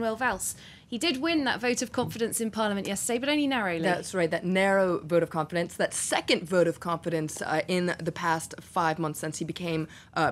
Manuel Valls. He did win that vote of confidence in Parliament yesterday, but only narrowly. That's right, that narrow vote of confidence, that second vote of confidence in the past 5 months since he became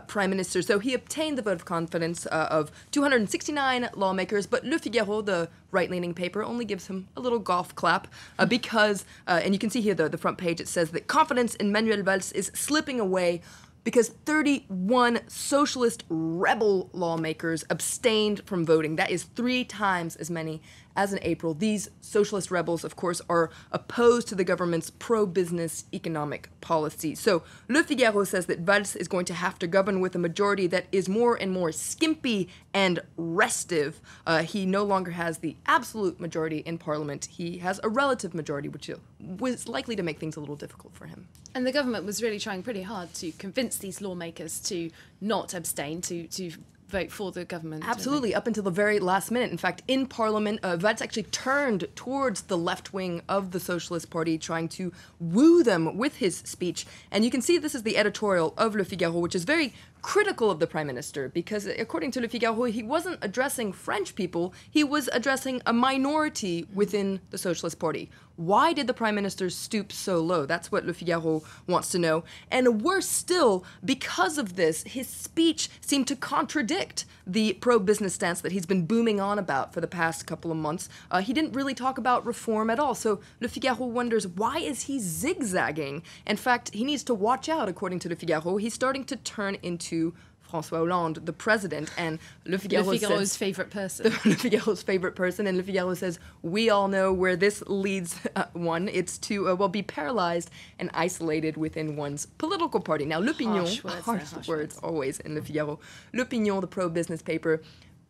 Prime Minister. So he obtained the vote of confidence of 269 lawmakers, but Le Figaro, the right-leaning paper, only gives him a little golf clap because, and you can see here the front page, it says that confidence in Manuel Valls is slipping away because 31 socialist rebel lawmakers abstained from voting. That is 3 times as many as in April. These socialist rebels, of course, are opposed to the government's pro-business economic policy. So Le Figaro says that Valls is going to have to govern with a majority that is more and more skimpy and restive. He no longer has the absolute majority in Parliament. He has a relative majority, which was likely to make things a little difficult for him. And the government was really trying pretty hard to convince these lawmakers to not abstain, to vote for the government. Absolutely, up until the very last minute. In fact, in Parliament, Weds actually turned towards the left wing of the Socialist Party, trying to woo them with his speech. And you can see this is the editorial of Le Figaro, which is very critical of the Prime Minister, because according to Le Figaro, he wasn't addressing French people, he was addressing a minority within the Socialist Party. Why did the Prime Minister stoop so low? That's what Le Figaro wants to know. And worse still, because of this, his speech seemed to contradict the pro-business stance that he's been booming on about for the past couple of months. He didn't really talk about reform at all. So Le Figaro wonders, why is he zigzagging? In fact, he needs to watch out, according to Le Figaro. He's starting to turn into François Hollande, the president, and Le Figaro's favourite person. Le Figaro's favourite person, and Le Figaro says, we all know where this leads one. It's to, be paralyzed and isolated within one's political party. Now, L'Opinion, harsh words always in Le Figaro. L'Opinion, the pro-business paper,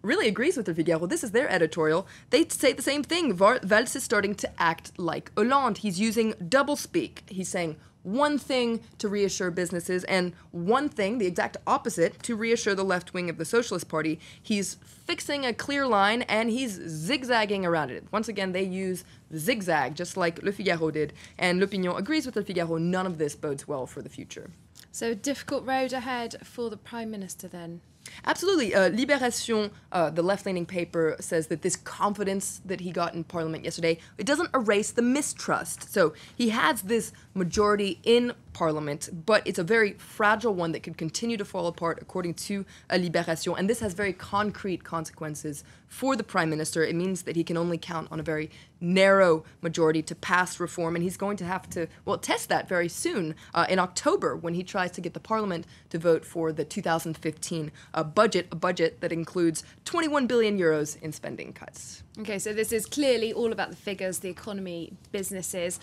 really agrees with Le Figaro. This is their editorial. They say the same thing. Valls is starting to act like Hollande. He's using doublespeak. He's saying one thing to reassure businesses and one thing, the exact opposite, to reassure the left wing of the Socialist Party. He's fixing a clear line and he's zigzagging around it. Once again, they use zigzag, just like Le Figaro did. And L'Opinion agrees with Le Figaro. None of this bodes well for the future. So a difficult road ahead for the Prime Minister then. Absolutely. Libération, the left-leaning paper, says that this confidence that he got in Parliament yesterday, it doesn't erase the mistrust. So he has this majority in Parliament, but it's a very fragile one that could continue to fall apart, according to Libération. And this has very concrete consequences for the Prime Minister. It means that he can only count on a very narrow majority to pass reform, and he's going to have to, test that very soon in October when he tries to get the Parliament to vote for the 2015 budget, a budget that includes 21 billion euros in spending cuts. Okay, so this is clearly all about the figures, the economy, businesses.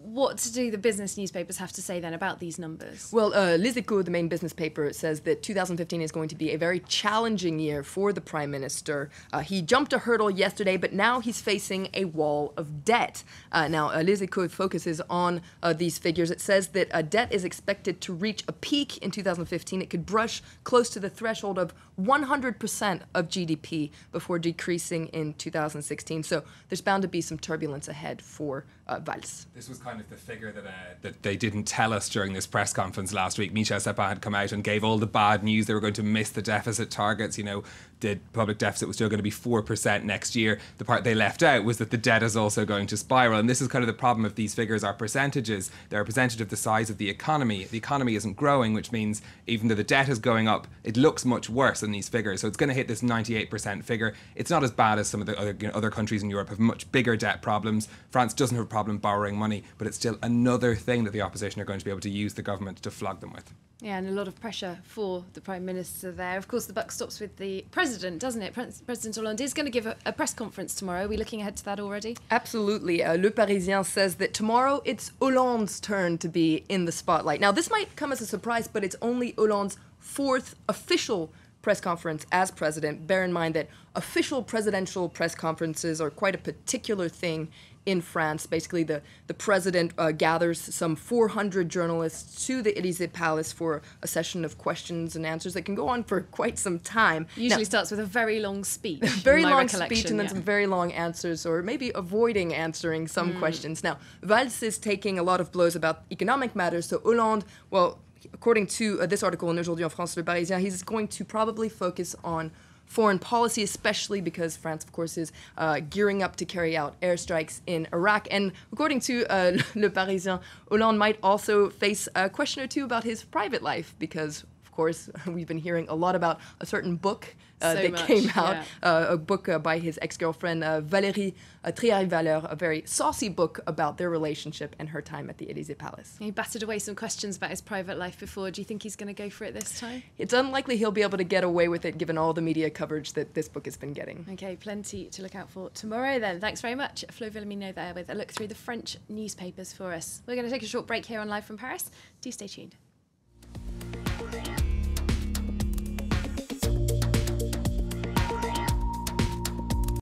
What do the business newspapers have to say then about these numbers? Well, Les Echos, the main business paper, says that 2015 is going to be a very challenging year for the Prime Minister. He jumped a hurdle yesterday, but now he's facing a wall of debt. Now, Les Echos focuses on these figures. It says that debt is expected to reach a peak in 2015. It could brush close to the threshold of 100% of GDP before decreasing in 2016. So there's bound to be some turbulence ahead for Valls. This was kind of the figure that they didn't tell us during this press conference last week. Michel Sapin had come out and gave all the bad news. They were going to miss the deficit targets. You know, the public deficit was still going to be 4% next year. The part they left out was that the debt is also going to spiral. And this is kind of the problem if these figures are percentages. They're a percentage of the size of the economy. The economy isn't growing, which means even though the debt is going up, it looks much worse than these figures. So it's going to hit this 98% figure. It's not as bad as some of the other countries in Europe have much bigger debt problems. France doesn't have a problem borrowing money, but it's still another thing that the opposition are going to be able to use the government to flog them with. Yeah, and a lot of pressure for the Prime Minister there. Of course, the buck stops with the President, doesn't it? President Hollande is going to give a press conference tomorrow. Are we looking ahead to that already? Absolutely. Le Parisien says that tomorrow it's Hollande's turn to be in the spotlight. Now, this might come as a surprise, but it's only Hollande's 4th official press conference as president. Bear in mind that official presidential press conferences are quite a particular thing in France. Basically, the president gathers some 400 journalists to the Élysée Palace for a session of questions and answers that can go on for quite some time. Usually starts with a very long speech. Very long speech and then some very long answers, or maybe avoiding answering some questions. Now, Valls is taking a lot of blows about economic matters, so Hollande, according to this article in Aujourd'hui en France, Le Parisien, he's going to probably focus on foreign policy, especially because France, of course, is gearing up to carry out airstrikes in Iraq. And according to Le Parisien, Hollande might also face a question or two about his private life because, of course, we've been hearing a lot about a certain book that came out, a book by his ex-girlfriend, Valérie Trierweiler, a very saucy book about their relationship and her time at the Élysée Palace. He batted away some questions about his private life before. Do you think he's going to go for it this time? It's unlikely he'll be able to get away with it given all the media coverage that this book has been getting. Okay, plenty to look out for tomorrow then. Thanks very much, Flo Villamino there with a look through the French newspapers for us. We're going to take a short break here on Live from Paris. Do stay tuned.